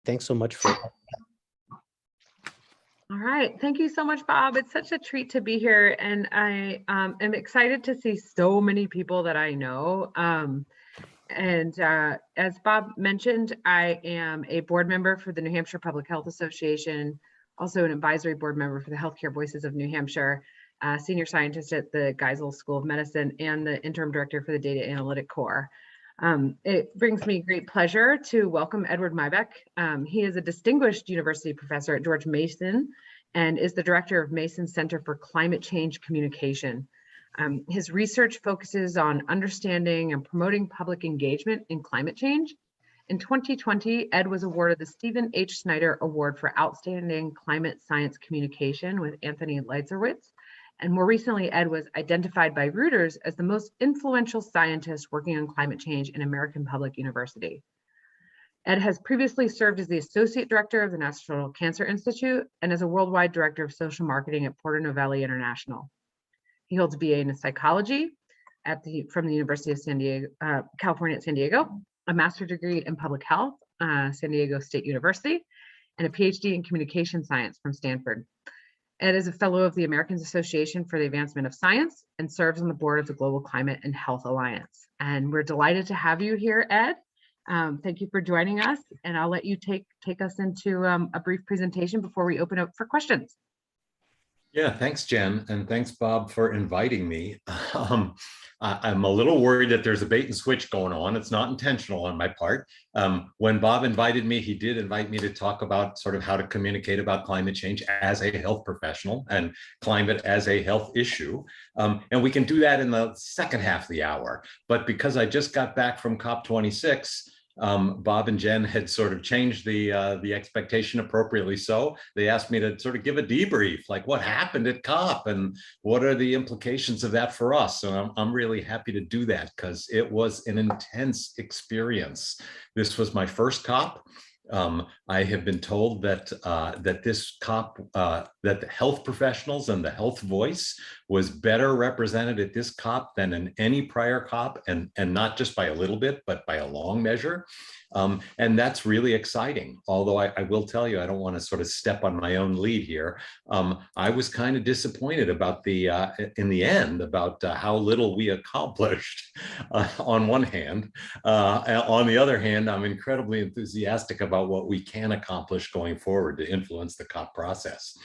Thanks so much for. All right, thank you so much, Bob. It's such a treat to be here, and I am excited to see so many people that I know. As Bob mentioned, I am a board member for the New Hampshire Public Health Association, also an advisory board member for the Healthcare Voices of New Hampshire, senior scientist at the Geisel School of Medicine, and the interim director for the Data Analytic Core. It brings me great pleasure to welcome Edward Maibach. He is a distinguished university professor at George Mason and is the director of Mason's Center for Climate Change Communication. His research focuses on understanding and promoting public engagement in climate change. In 2020, Ed was awarded the Stephen H. Snyder Award for Outstanding Climate Science Communication with Anthony Leitzerowitz. And more recently, Ed was identified by Reuters as the most influential scientist working on climate change in American Public University. Ed has previously served as the Associate Director of the National Cancer Institute and as a Worldwide Director of Social Marketing at Porter Novelli International. He holds a BA in psychology from the University of San Diego, California at San Diego, a master's degree in public health, San Diego State University, and a PhD in communication science from Stanford. Ed is a fellow of the Americans Association for the Advancement of Science and serves on the board of the Global Climate and Health Alliance. And we're delighted to have you here, Ed. Thank you for joining us, and I'll let you take us into a brief presentation before we open up for questions. Yeah, thanks, Jen, and thanks, Bob, for inviting me. I'm a little worried that there's a bait and switch going on. It's not intentional on my part. When Bob invited me, he did invite me to talk about sort of how to communicate about climate change as a health professional and climate as a health issue. And we can do that in the second half of the hour. But because I just got back from COP26, Bob and Jen had sort of changed the expectation appropriately. So they asked me to sort of give a debrief, like what happened at COP and what are the implications of that for us. So I'm really happy to do that because it was an intense experience. This was my first COP. I have been told that that this COP, that the health professionals and the health voice was better represented at this COP than in any prior COP, and not just by a little bit, but by a long measure. And that's really exciting. Although I will tell you, I don't want to sort of step on my own lead here. I was kind of disappointed about in the end, about how little we accomplished on one hand. On the other hand, I'm incredibly enthusiastic about what we can accomplish going forward to influence the COP process.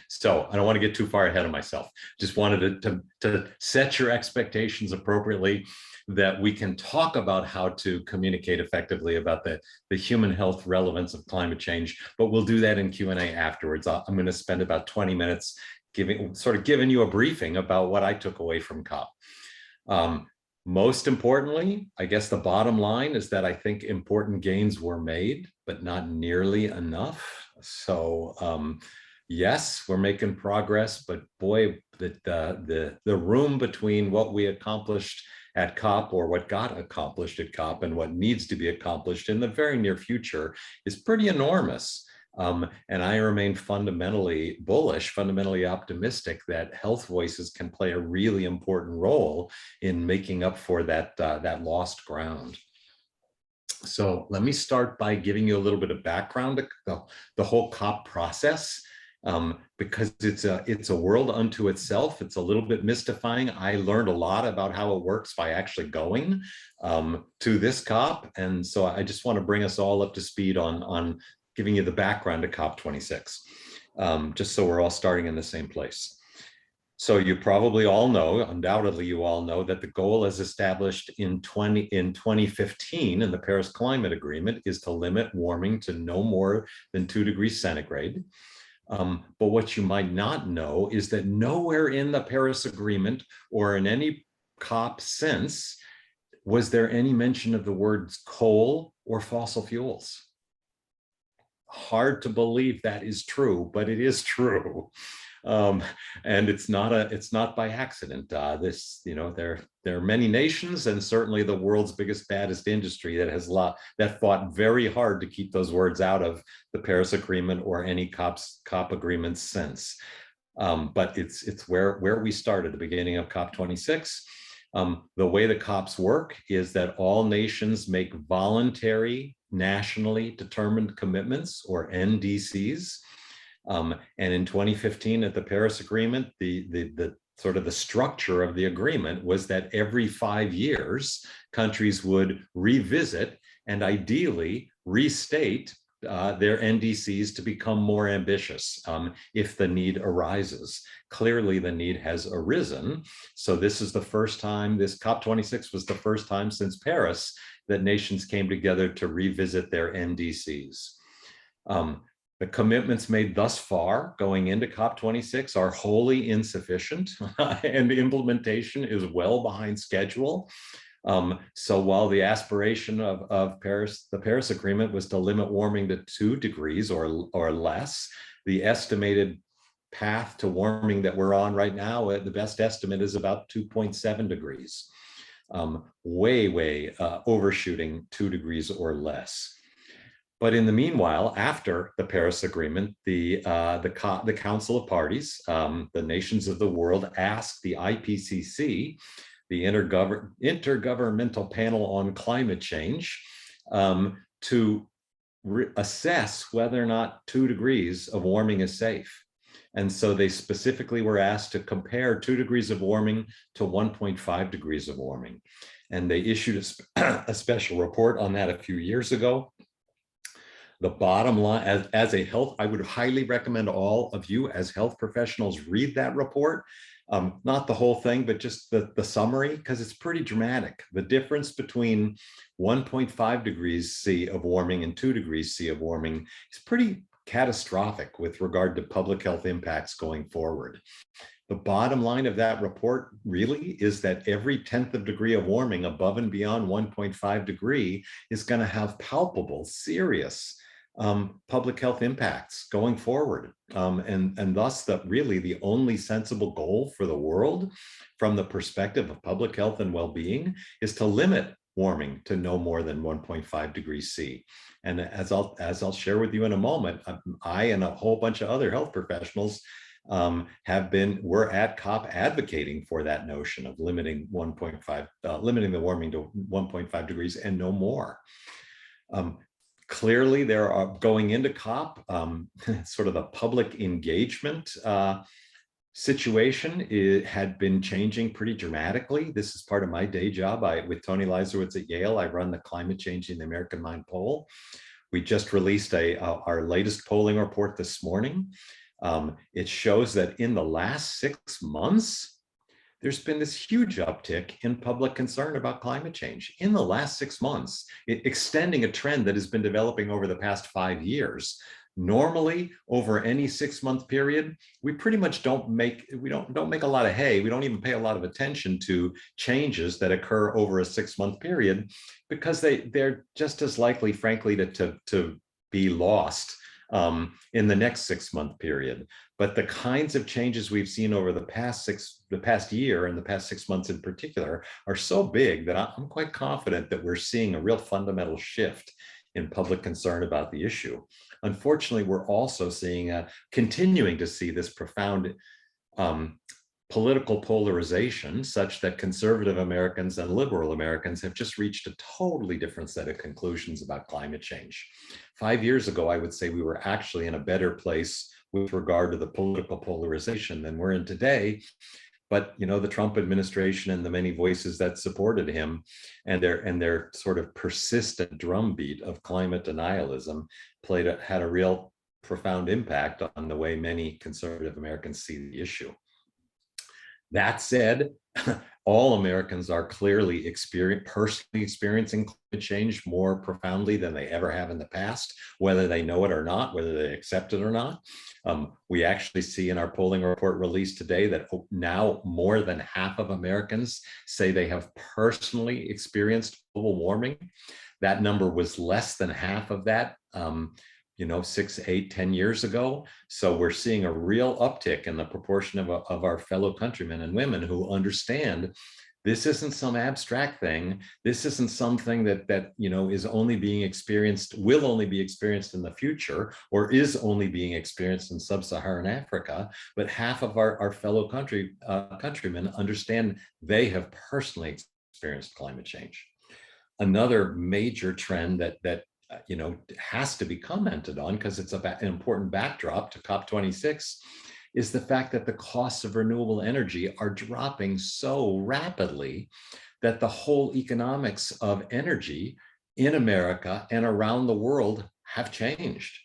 So I don't want to get too far ahead of myself. Just wanted to set your expectations appropriately, that we can talk about how to communicate effectively about the human health relevance of climate change, but we'll do that in Q&A afterwards. I'm going to spend about 20 minutes giving you a briefing about what I took away from COP. Most importantly, I guess the bottom line is that I think important gains were made, but not nearly enough. So yes, we're making progress, but boy, the room between what we accomplished at COP, or what got accomplished at COP, and what needs to be accomplished in the very near future is pretty enormous. And I remain fundamentally bullish, fundamentally optimistic that health voices can play a really important role in making up for that lost ground. So let me start by giving you a little bit of background to the whole COP process. Because it's a world unto itself. It's a little bit mystifying. I learned a lot about how it works by actually going to this COP. And so I just want to bring us all up to speed on giving you the background to COP26, just so we're all starting in the same place. So you probably all know, undoubtedly you all know, that the goal as established in 2015 in the Paris Climate Agreement is to limit warming to no more than 2 degrees centigrade. But what you might not know is that nowhere in the Paris Agreement or in any COP since was there any mention of the words coal or fossil fuels. Hard to believe that is true, but it is true. And it's not by accident. There are many nations, and certainly the world's biggest, baddest industry that fought very hard to keep those words out of the Paris Agreement or any COP agreements since. But it's where we started, the beginning of COP26. The way the COPs work is that all nations make voluntary nationally determined commitments, or NDCs. And in 2015 at the Paris Agreement, the sort of the structure of the agreement was that every 5 years, countries would revisit and ideally restate their NDCs to become more ambitious if the need arises. Clearly, the need has arisen. So this is the first time, this COP26 was the first time since Paris that nations came together to revisit their NDCs. The commitments made thus far going into COP26 are wholly insufficient, and the implementation is well behind schedule. So while the aspiration of Paris, the Paris Agreement, was to limit warming to 2 degrees or less, the estimated path to warming that we're on right now, the best estimate is about 2.7 degrees, way overshooting 2 degrees or less. But in the meanwhile, after the Paris Agreement, the Council of Parties, the nations of the world, asked the IPCC, the Intergovernmental Panel on Climate Change, to assess whether or not 2 degrees of warming is safe. And so they specifically were asked to compare 2 degrees of warming to 1.5 degrees of warming. And they issued a special report on that a few years ago. The bottom line, as a health, I would highly recommend all of you as health professionals read that report. Not the whole thing, but just the summary, because it's pretty dramatic. The difference between 1.5 degrees C of warming and 2 degrees C of warming is pretty catastrophic with regard to public health impacts going forward. The bottom line of that report really is that every 10th of degree of warming above and beyond 1.5 degree is going to have palpable, serious public health impacts going forward. And thus really the only sensible goal for the world from the perspective of public health and well-being is to limit warming to no more than 1.5 degrees C. And as I'll share with you in a moment, I and a whole bunch of other health professionals we're at COP advocating for that notion of limiting limiting the warming to 1.5 degrees and no more. Clearly, there are going into COP, sort of the public engagement situation, it had been changing pretty dramatically. This is part of my day job. With Tony Leiserowitz at Yale, I run the Climate Change in the American Mind poll. We just released our latest polling report this morning. It shows that in the last 6 months, there's been this huge uptick in public concern about climate change in the last 6 months, extending a trend that has been developing over the past 5 years. Normally, over any 6-month period, we pretty much don't make a lot of hay. We don't even pay a lot of attention to changes that occur over a 6-month period, because they're just as likely, frankly, to be lost in the next 6-month period. But the kinds of changes we've seen over the past year and the past 6 months in particular are so big that I'm quite confident that we're seeing a real fundamental shift in public concern about the issue. Unfortunately, we're also continuing to see this profound political polarization, such that conservative Americans and liberal Americans have just reached a totally different set of conclusions about climate change. 5 years ago, I would say we were actually in a better place with regard to the political polarization than we're in today. But the Trump administration and the many voices that supported him and their sort of persistent drumbeat of climate denialism had a real profound impact on the way many conservative Americans see the issue. That said, all Americans are clearly personally experiencing climate change more profoundly than they ever have in the past, whether they know it or not, whether they accept it or not. We actually see in our polling report released today that now more than half of Americans say they have personally experienced global warming. That number was less than half of that 6, 8, 10 years ago. So we're seeing a real uptick in the proportion of our fellow countrymen and women who understand this isn't some abstract thing. This isn't something that is only being experienced, will only be experienced in the future, or is only being experienced in sub-Saharan Africa. But half of our fellow countrymen understand they have personally experienced climate change. Another major trend that has to be commented on because it's an important backdrop to COP26, is the fact that the costs of renewable energy are dropping so rapidly that the whole economics of energy in America and around the world have changed.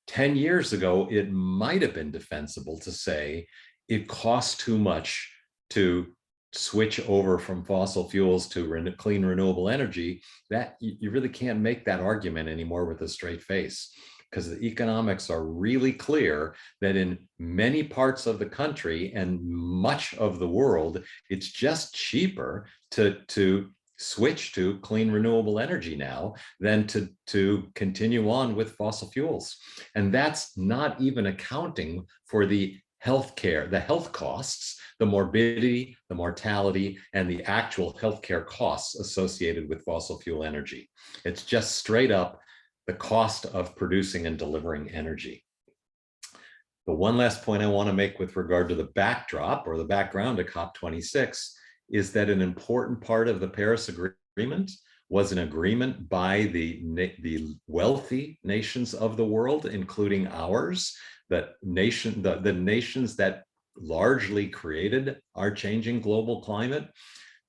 10 years ago, it might have been defensible to say it costs too much to switch over from fossil fuels to clean renewable energy. That you really can't make that argument anymore with a straight face, because the economics are really clear that in many parts of the country and much of the world, it's just cheaper to switch to clean renewable energy now than to continue on with fossil fuels. And that's not even accounting for the healthcare, the health costs, the morbidity, the mortality, and the actual healthcare costs associated with fossil fuel energy. It's just straight up the cost of producing and delivering energy. The one last point I want to make with regard to the backdrop or the background to COP26 is that an important part of the Paris Agreement was an agreement by the wealthy nations of the world, including ours, the nations that largely created our changing global climate,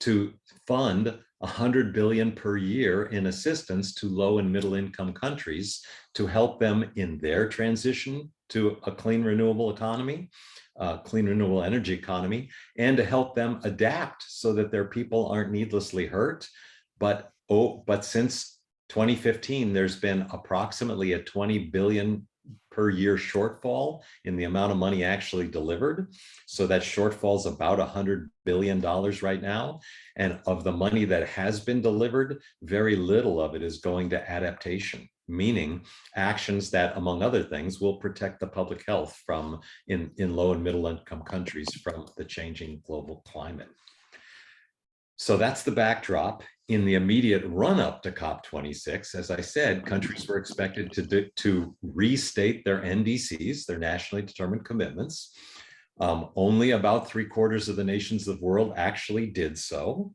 to fund 100 billion per year in assistance to low and middle income countries to help them in their transition to a clean renewable economy, clean renewable energy economy, and to help them adapt so that their people aren't needlessly hurt. But since 2015, there's been approximately a 20 billion per year shortfall in the amount of money actually delivered. So that shortfall is about $100 billion right now. And of the money that has been delivered, very little of it is going to adaptation, meaning actions that, among other things, will protect the public health from in low and middle income countries from the changing global climate. So that's the backdrop. In the immediate run-up to COP26, as I said, countries were expected to restate their NDCs, their nationally determined commitments. Only about 3/4 of the nations of the world actually did so.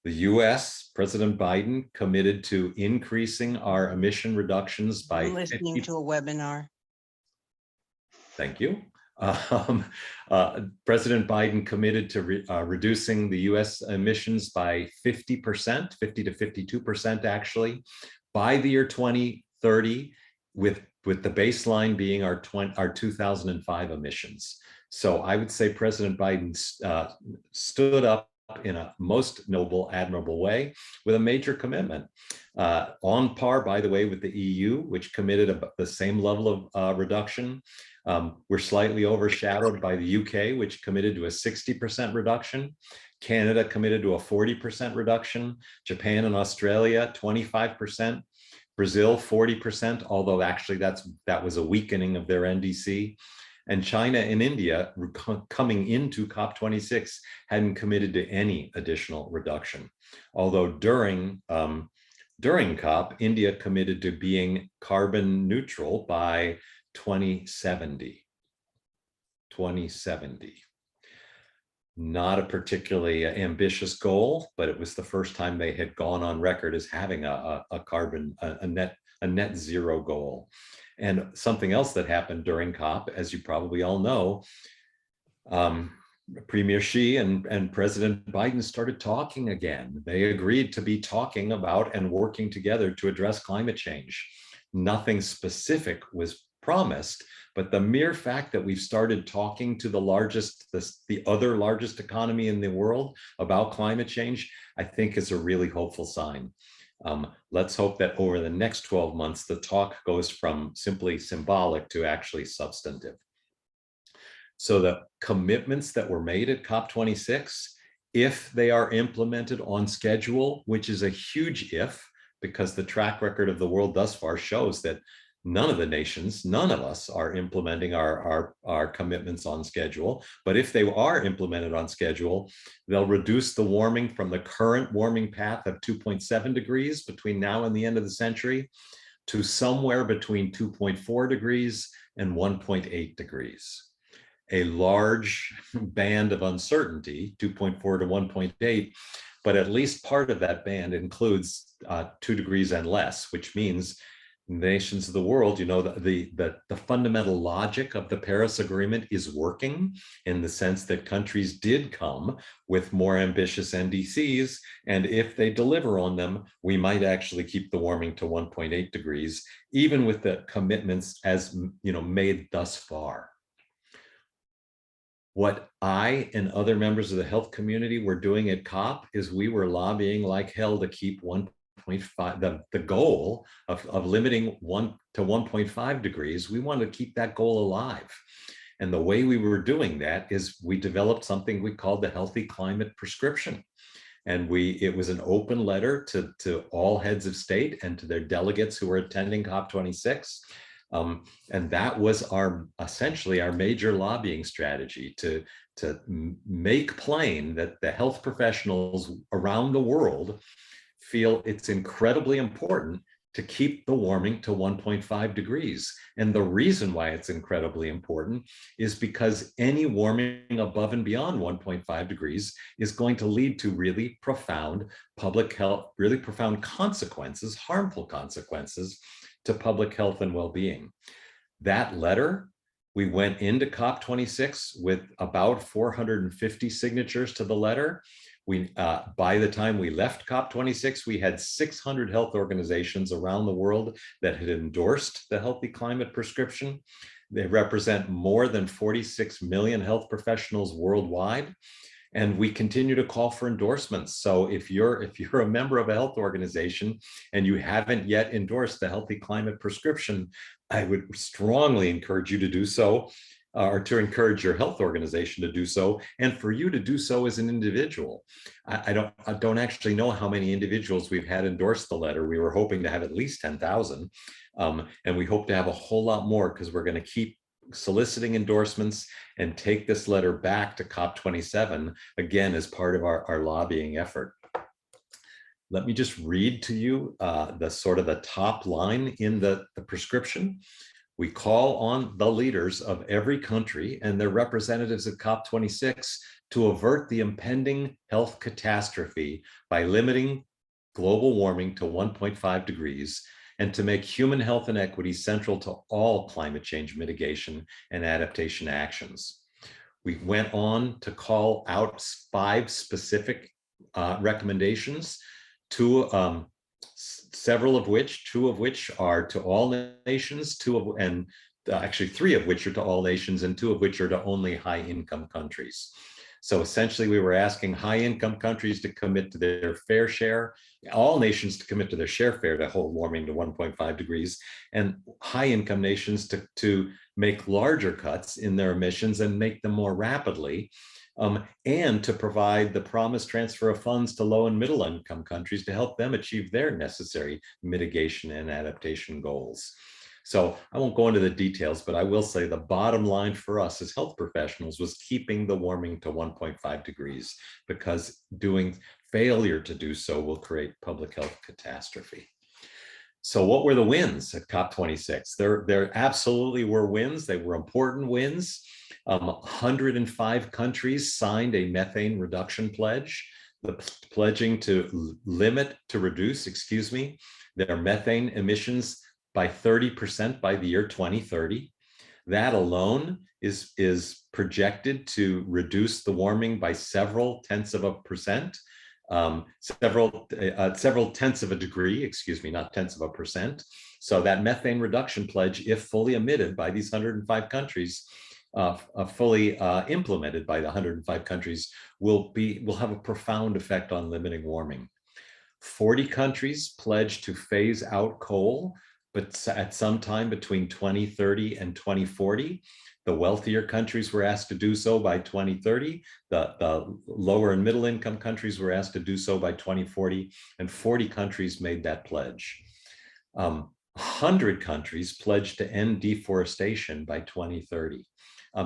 The US, President Biden, committed to increasing our emission reductions by I'm listening to a webinar. Thank you. President Biden committed to reducing the US emissions by 50%, 50 to 52% actually, by the year 2030, with the baseline being our 2005 emissions. So I would say President Biden stood up in a most noble, admirable way with a major commitment. On par, by the way, with the EU, which committed about the same level of reduction. We're slightly overshadowed by the UK, which committed to a 60% reduction. Canada committed to a 40% reduction. Japan and Australia, 25%. Brazil, 40%, although actually that was a weakening of their NDC. And China and India, coming into COP26, hadn't committed to any additional reduction. Although during COP, India committed to being carbon neutral by 2070. Not a particularly ambitious goal, but it was the first time they had gone on record as having a net zero goal. And something else that happened during COP, as you probably all know, Premier Xi and President Biden started talking again. They agreed to be talking about and working together to address climate change. Nothing specific was promised, but the mere fact that we've started talking to the other largest economy in the world about climate change, I think is a really hopeful sign. Let's hope that over the next 12 months, the talk goes from simply symbolic to actually substantive. So the commitments that were made at COP26, if they are implemented on schedule, which is a huge if, because the track record of the world thus far shows that none of the nations, none of us are implementing our commitments on schedule. But if they are implemented on schedule, they'll reduce the warming from the current warming path of 2.7 degrees between now and the end of the century to somewhere between 2.4 degrees and 1.8 degrees. a large band of uncertainty, 2.4 to 1.8, but at least part of that band includes 2 degrees and less, which means nations of the world, you know, the fundamental logic of the Paris Agreement is working, in the sense that countries did come with more ambitious NDCs, and if they deliver on them, we might actually keep the warming to 1.8 degrees, even with the commitments as, you know, made thus far. What I and other members of the health community were doing at COP is we were lobbying like hell to keep 1.5, the goal of limiting 1 to 1.5 degrees. We wanted to keep that goal alive. And the way we were doing that is we developed something we called the Healthy Climate Prescription. And it was an open letter to all heads of state and to their delegates who were attending COP26. And that was essentially our major lobbying strategy, to make plain that the health professionals around the world feel it's incredibly important to keep the warming to 1.5 degrees. And the reason why it's incredibly important is because any warming above and beyond 1.5 degrees is going to lead to really profound public health, really profound consequences, harmful consequences to public health and well-being. That letter, we went into COP26 with about 450 signatures to the letter. By the time we left COP26, we had 600 health organizations around the world that had endorsed the Healthy Climate Prescription. They represent more than 46 million health professionals worldwide. And we continue to call for endorsements. So if you're a member of a health organization and you haven't yet endorsed the Healthy Climate Prescription, I would strongly encourage you to do so, or to encourage your health organization to do so, and for you to do so as an individual. I don't actually know how many individuals we've had endorse the letter. We were hoping to have at least 10,000, and we hope to have a whole lot more, because we're going to keep soliciting endorsements and take this letter back to COP27, again, as part of our lobbying effort. Let me just read to you the top line in the prescription. We call on the leaders of every country and their representatives at COP26 to avert the impending health catastrophe by limiting global warming to 1.5 degrees, and to make human health and equity central to all climate change mitigation and adaptation actions. We went on to call out 5 specific recommendations, several of which, 2 of which are to all nations, 3 of which are to all nations, and 2 of which are to only high-income countries. So essentially, we were asking high-income countries to commit to their fair share, all nations to commit to their share to hold warming to 1.5 degrees, and high-income nations to make larger cuts in their emissions and make them more rapidly, and to provide the promised transfer of funds to low and middle income countries to help them achieve their necessary mitigation and adaptation goals. So I won't go into the details, but I will say the bottom line for us as health professionals was keeping the warming to 1.5 degrees, because failure to do so will create public health catastrophe. So what were the wins at COP26? There absolutely were wins. They were important wins. 105 countries signed a methane reduction pledge, pledging to reduce their methane emissions by 30% by the year 2030. That alone is projected to reduce the warming by several tenths of a percent, several tenths of a degree, not tenths of a percent. So that methane reduction pledge, if fully emitted by these 105 countries, fully implemented by the 105 countries, will have a profound effect on limiting warming. 40 countries pledged to phase out coal, but at some time between 2030 and 2040. The wealthier countries were asked to do so by 2030. The lower and middle income countries were asked to do so by 2040, and 40 countries made that pledge. 100 countries pledged to end deforestation by 2030.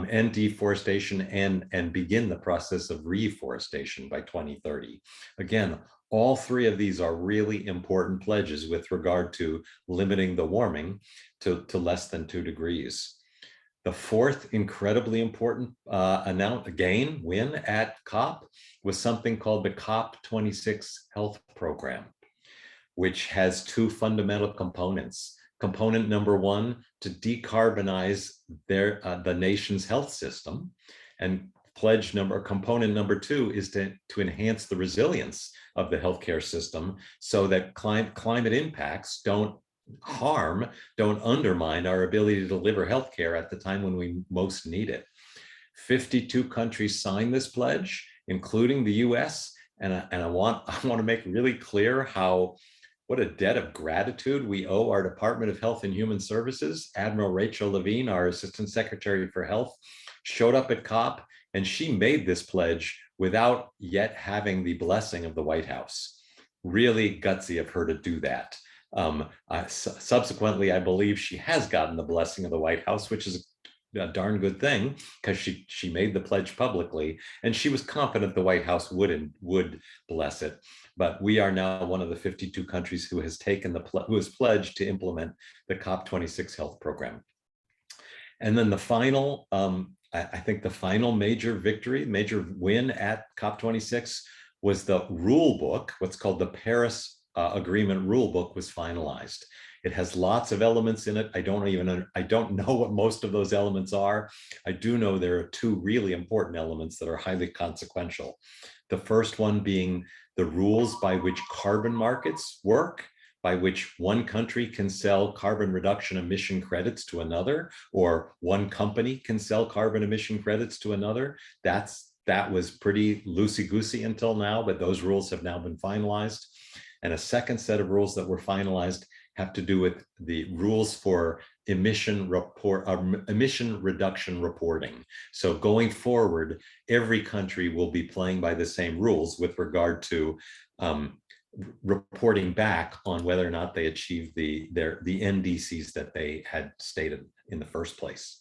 End deforestation and begin the process of reforestation by 2030. Again, all 3 of these are really important pledges with regard to limiting the warming to less than 2 degrees. The fourth incredibly important win at COP was something called the COP26 Health Program, which has two fundamental components. Component number one, to decarbonize the nation's health system, and component number two is to enhance the resilience of the healthcare system so that climate impacts don't undermine our ability to deliver healthcare at the time when we most need it. 52 countries signed this pledge, including the US, and I want to make really clear what a debt of gratitude we owe our Department of Health and Human Services. Admiral Rachel Levine, our Assistant Secretary for Health, showed up at COP, and she made this pledge without yet having the blessing of the White House. Really gutsy of her to do that. Subsequently, I believe she has gotten the blessing of the White House, which is a darn good thing, because she made the pledge publicly, and she was confident the White House would bless it. But we are now one of the 52 countries who has pledged to implement the COP26 health program. And then the final, I think the final major win at COP26 was the rule book. What's called the Paris Agreement rule book was finalized. It has lots of elements in it. I don't know what most of those elements are. I do know there are two really important elements that are highly consequential. The first one being the rules by which carbon markets work, by which one country can sell carbon reduction emission credits to another, or one company can sell carbon emission credits to another. That was pretty loosey-goosey until now, but those rules have now been finalized. And a second set of rules that were finalized have to do with the rules for emission reduction reporting. So going forward, every country will be playing by the same rules with regard to reporting back on whether or not they achieve the NDCs that they had stated in the first place.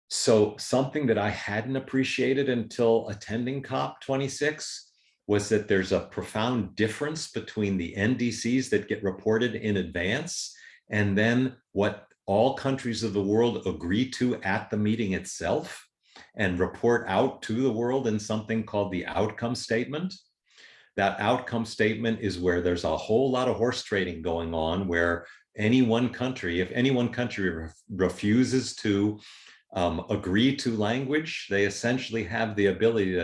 So something that I hadn't appreciated until attending COP26 was that there's a profound difference between the NDCs that get reported in advance and then what all countries of the world agree to at the meeting itself and report out to the world in something called the outcome statement. That outcome statement is where there's a whole lot of horse trading going on, where if any one country refuses to agree to language, they essentially have the ability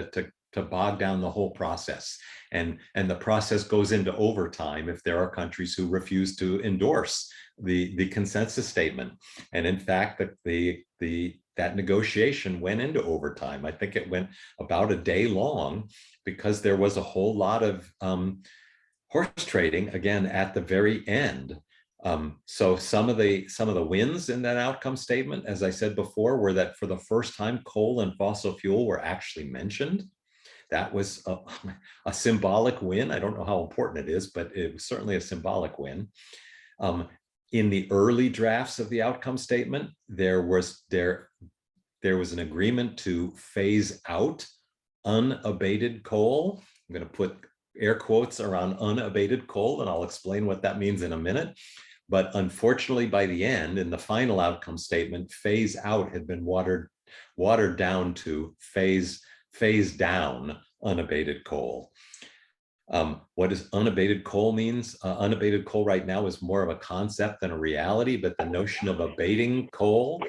to bog down the whole process. And the process goes into overtime if there are countries who refuse to endorse the consensus statement. And in fact, that negotiation went into overtime. I think it went about a day long because there was a whole lot of horse trading, again, at the very end. So some of the wins in that outcome statement, as I said before, were that for the first time, coal and fossil fuel were actually mentioned. That was a symbolic win. I don't know how important it is, but it was certainly a symbolic win. In the early drafts of the outcome statement, there was an agreement to phase out unabated coal. I'm going to put air quotes around unabated coal, and I'll explain what that means in a minute. But unfortunately, by the end, in the final outcome statement, phase out had been watered down to phase down unabated coal. What does unabated coal means? Unabated coal right now is more of a concept than a reality, but the notion of abating coal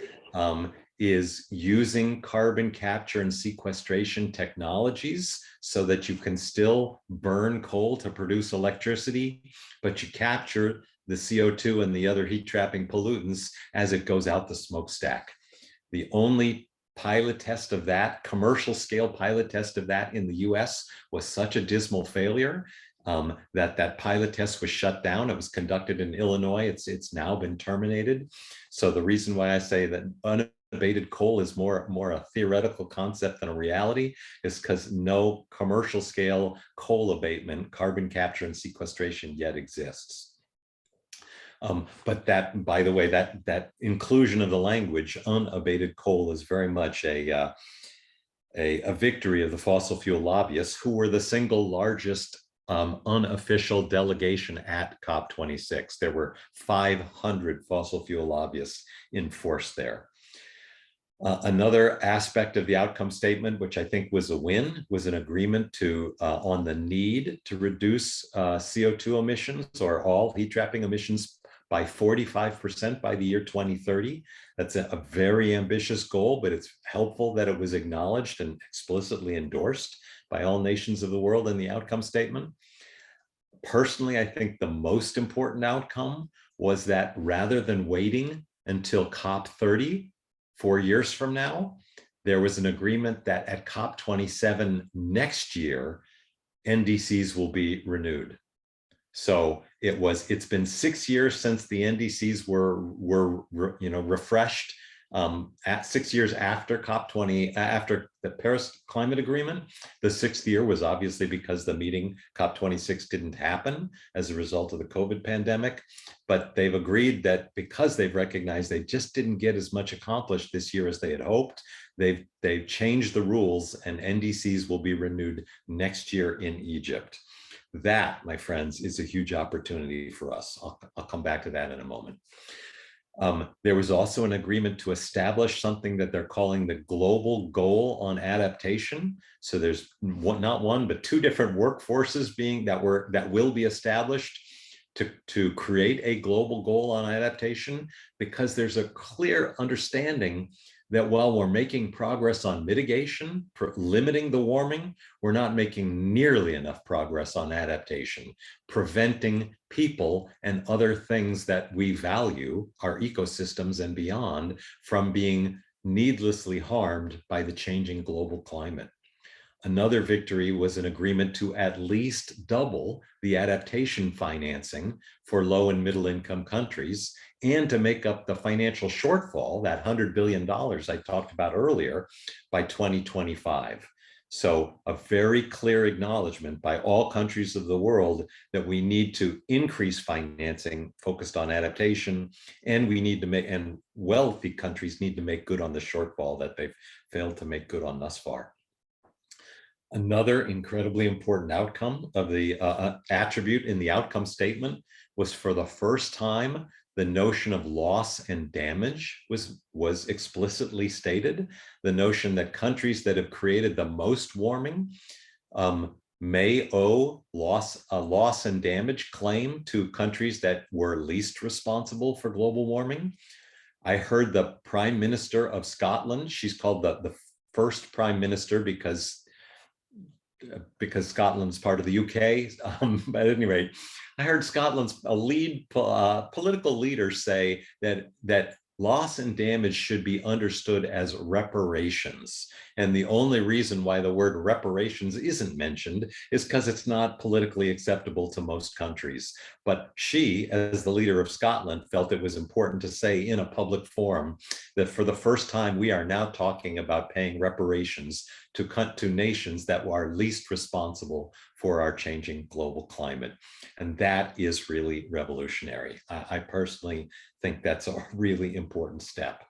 is using carbon capture and sequestration technologies so that you can still burn coal to produce electricity, but you capture the CO2 and the other heat trapping pollutants as it goes out the smokestack. The only pilot test of that, commercial scale pilot test of that in the US was such a dismal failure that pilot test was shut down. It was conducted in Illinois. It's now been terminated. So the reason why I say that unabated coal is more a theoretical concept than a reality is because no commercial scale coal abatement, carbon capture and sequestration yet exists. But that, by the way, that inclusion of the language unabated coal is very much a victory of the fossil fuel lobbyists, who were the single largest unofficial delegation at COP26. There were 500 fossil fuel lobbyists in force there. Another aspect of the outcome statement, which I think was a win, was an agreement on the need to reduce CO2 emissions or all heat trapping emissions by 45% by the year 2030. That's a very ambitious goal, but it's helpful that it was acknowledged and explicitly endorsed by all nations of the world in the outcome statement. Personally, I think the most important outcome was that rather than waiting until COP30, 4 years from now, there was an agreement that at COP27 next year, NDCs will be renewed. So it's been 6 years since the NDCs were refreshed at 6 years after after the Paris Climate Agreement. The 6th year was obviously because the meeting COP26 didn't happen as a result of the COVID pandemic, but they've agreed that because they've recognized they just didn't get as much accomplished this year as they had hoped, they've changed the rules and NDCs will be renewed next year in Egypt. That, my friends, is a huge opportunity for us. I'll come back to that in a moment. There was also an agreement to establish something that they're calling the global goal on adaptation. So there's not one, but 2 different workforces that will be established to create a global goal on adaptation, because there's a clear understanding that while we're making progress on mitigation, limiting the warming, we're not making nearly enough progress on adaptation, preventing people and other things that we value, our ecosystems and beyond, from being needlessly harmed by the changing global climate. Another victory was an agreement to at least double the adaptation financing for low and middle income countries, and to make up the financial shortfall, that $100 billion I talked about earlier, by 2025. So a very clear acknowledgement by all countries of the world that we need to increase financing focused on adaptation, and and wealthy countries need to make good on the shortfall that they've failed to make good on thus far. Another incredibly important outcome of the attribute in the outcome statement was, for the first time, the notion of loss and damage was explicitly stated. The notion that countries that have created the most warming may owe a loss and damage claim to countries that were least responsible for global warming. I heard the Prime Minister of Scotland, she's called the first Prime Minister because Scotland's part of the UK. But at any rate, I heard Scotland's political leader say that loss and damage should be understood as reparations. And the only reason why the word reparations isn't mentioned is because it's not politically acceptable to most countries. But she, as the leader of Scotland, felt it was important to say in a public forum that for the first time, we are now talking about paying reparations to nations that are least responsible for our changing global climate. And that is really revolutionary. I personally think that's a really important step.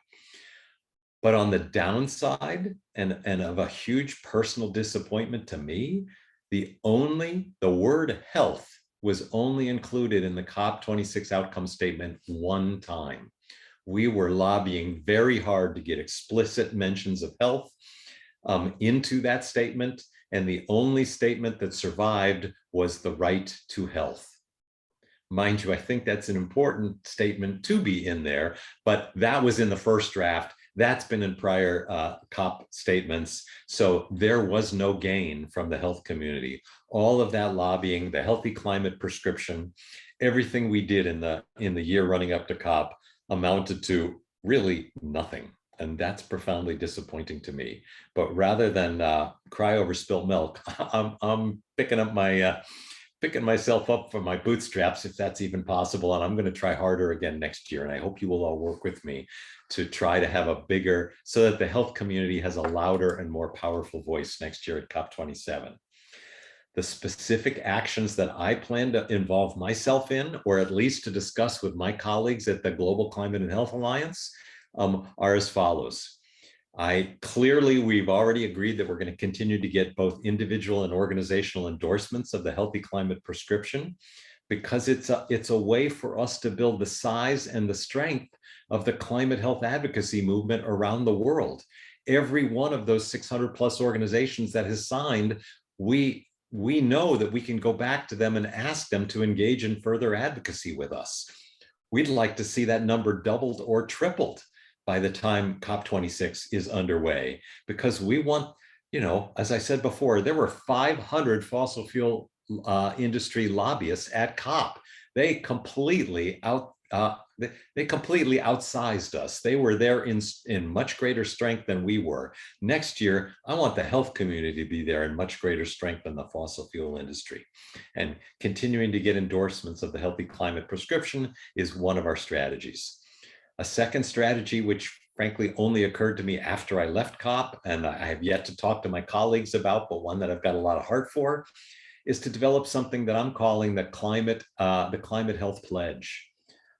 But on the downside, and of a huge personal disappointment to me, the word health was only included in the COP26 outcome statement one time. We were lobbying very hard to get explicit mentions of health into that statement, and the only statement that survived was the right to health. Mind you, I think that's an important statement to be in there, but that was in the first draft. That's been in prior COP statements. So there was no gain from the health community. All of that lobbying, the healthy climate prescription, everything we did in the year running up to COP amounted to really nothing. And that's profoundly disappointing to me. But rather than cry over spilt milk, I'm picking myself up from my bootstraps, if that's even possible. And I'm going to try harder again next year. And I hope you will all work with me to try to have a bigger, so that the health community has a louder and more powerful voice next year at COP27. The specific actions that I plan to involve myself in, or at least to discuss with my colleagues at the Global Climate and Health Alliance, are as follows. We've already agreed that we're going to continue to get both individual and organizational endorsements of the Healthy Climate Prescription, because it's a way for us to build the size and the strength of the climate health advocacy movement around the world. Every one of those 600 plus organizations that has signed, we know that we can go back to them and ask them to engage in further advocacy with us. We'd like to see that number doubled or tripled by the time COP26 is underway, because we want, as I said before, there were 500 fossil fuel industry lobbyists at COP. They completely outsized us. They were there in much greater strength than we were. Next year, I want the health community to be there in much greater strength than the fossil fuel industry. And continuing to get endorsements of the Healthy Climate Prescription is one of our strategies. A second strategy, which frankly only occurred to me after I left COP, and I have yet to talk to my colleagues about, but one that I've got a lot of heart for, is to develop something that I'm calling the climate health pledge.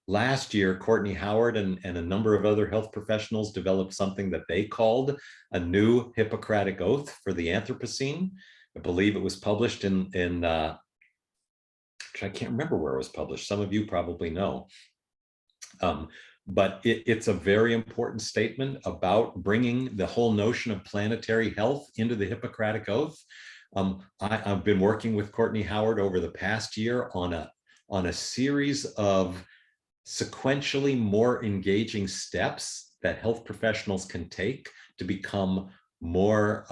Last year, Courtney Howard and a number of other health professionals developed something that they called a new Hippocratic Oath for the Anthropocene. I believe it was published in I can't remember where it was published. Some of you probably know. But it's a very important statement about bringing the whole notion of planetary health into the Hippocratic Oath. I've been working with Courtney Howard over the past year on a series of sequentially more engaging steps that health professionals can take to become more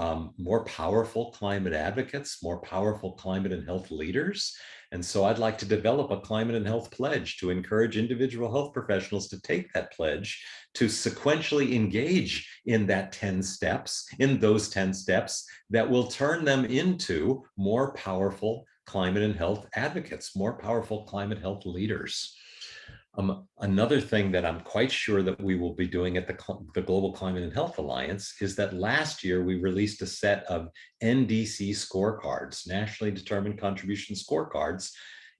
powerful climate advocates, more powerful climate and health leaders. And so I'd like to develop a climate and health pledge to encourage individual health professionals to take that pledge, to sequentially engage in those 10 steps that will turn them into more powerful climate and health advocates, more powerful climate health leaders. Another thing that I'm quite sure that we will be doing at the Global Climate and Health Alliance is that last year we released a set of NDC scorecards, nationally determined contribution scorecards,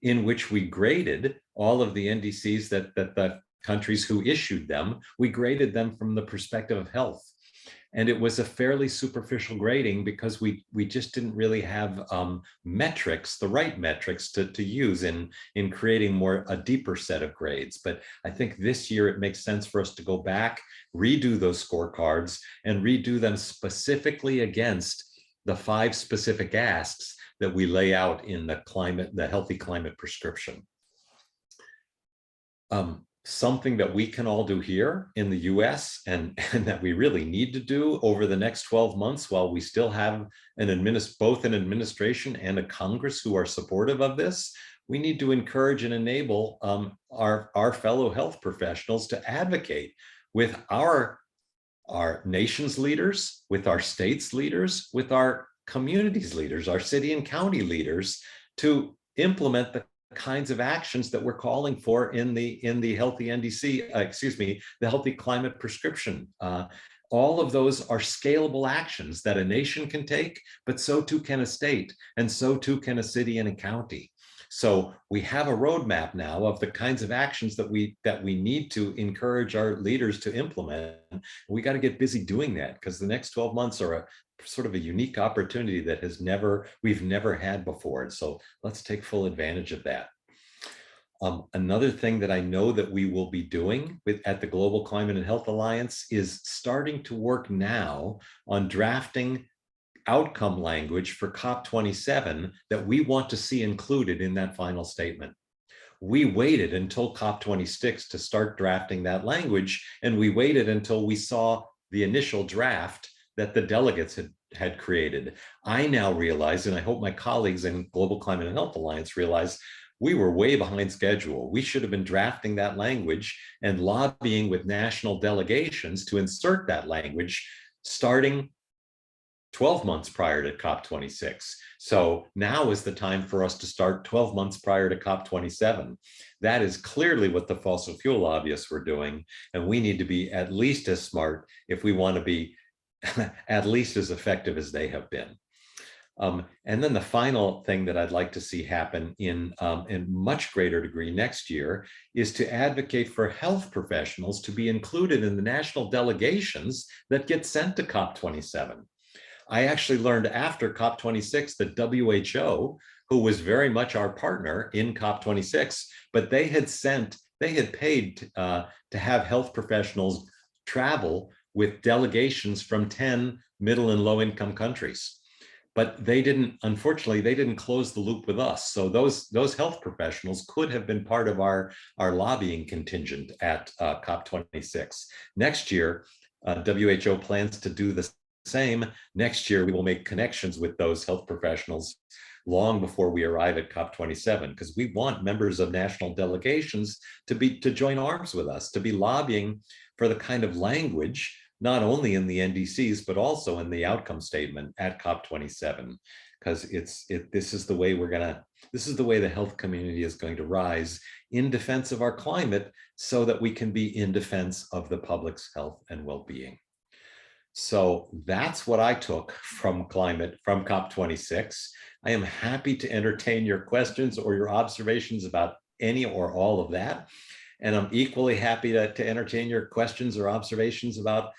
in which we graded all of the NDCs that the countries who issued them, we graded them from the perspective of health. And it was a fairly superficial grading because we just didn't really have metrics, the right metrics to use in creating a deeper set of grades. But I think this year it makes sense for us to go back, redo those scorecards, and redo them specifically against the 5 specific asks that we lay out in the Healthy Climate Prescription. Something that we can all do here in the US and that we really need to do over the next 12 months while we still have both an administration and a Congress who are supportive of this, we need to encourage and enable our fellow health professionals to advocate with our nation's leaders, with our state's leaders, with our communities leaders, our city and county leaders, to implement the kinds of actions that we're calling for in the Healthy the Healthy Climate Prescription. All of those are scalable actions that a nation can take, but so too can a state, and so too can a city and a county. So we have a roadmap now of the kinds of actions that we need to encourage our leaders to implement. We got to get busy doing that, because the next 12 months are a sort of a unique opportunity that we've never had before. And so let's take full advantage of that. Another thing that I know that we will be doing at the Global Climate and Health Alliance is starting to work now on drafting outcome language for COP27 that we want to see included in that final statement. We waited until COP26 to start drafting that language, and we waited until we saw the initial draft that the delegates had created. I now realize, and I hope my colleagues in Global Climate and Health Alliance realize, we were way behind schedule. We should have been drafting that language and lobbying with national delegations to insert that language starting 12 months prior to COP26. So now is the time for us to start 12 months prior to COP27. That is clearly what the fossil fuel lobbyists were doing, and we need to be at least as smart if we want to be at least as effective as they have been. And then the final thing that I'd like to see happen in much greater degree next year is to advocate for health professionals to be included in the national delegations that get sent to COP27. I actually learned after COP26 that WHO, who was very much our partner in COP26, but they had paid to have health professionals travel with delegations from 10 middle and low income countries. But they didn't, unfortunately, they didn't close the loop with us. So those health professionals could have been part of our lobbying contingent at COP26. Next year, WHO plans to do the same. Next year, we will make connections with those health professionals long before we arrive at COP27, because we want members of national delegations to join arms with us, to be lobbying for the kind of language, not only in the NDCs, but also in the outcome statement at COP27, because this is the way the health community is going to rise in defense of our climate, so that we can be in defense of the public's health and well-being. So that's what I took from COP26. I am happy to entertain your questions or your observations about any or all of that. And I'm equally happy to entertain your questions or observations about,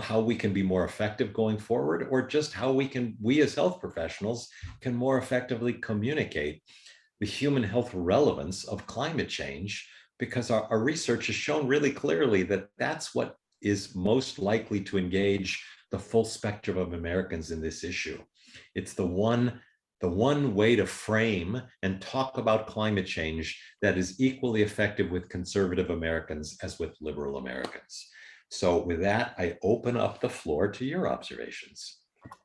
how we can be more effective going forward, or just how we as health professionals can more effectively communicate the human health relevance of climate change, because our research has shown really clearly that that's what is most likely to engage the full spectrum of Americans in this issue. It's the one way to frame and talk about climate change that is equally effective with conservative Americans as with liberal Americans. So with that, I open up the floor to your observations.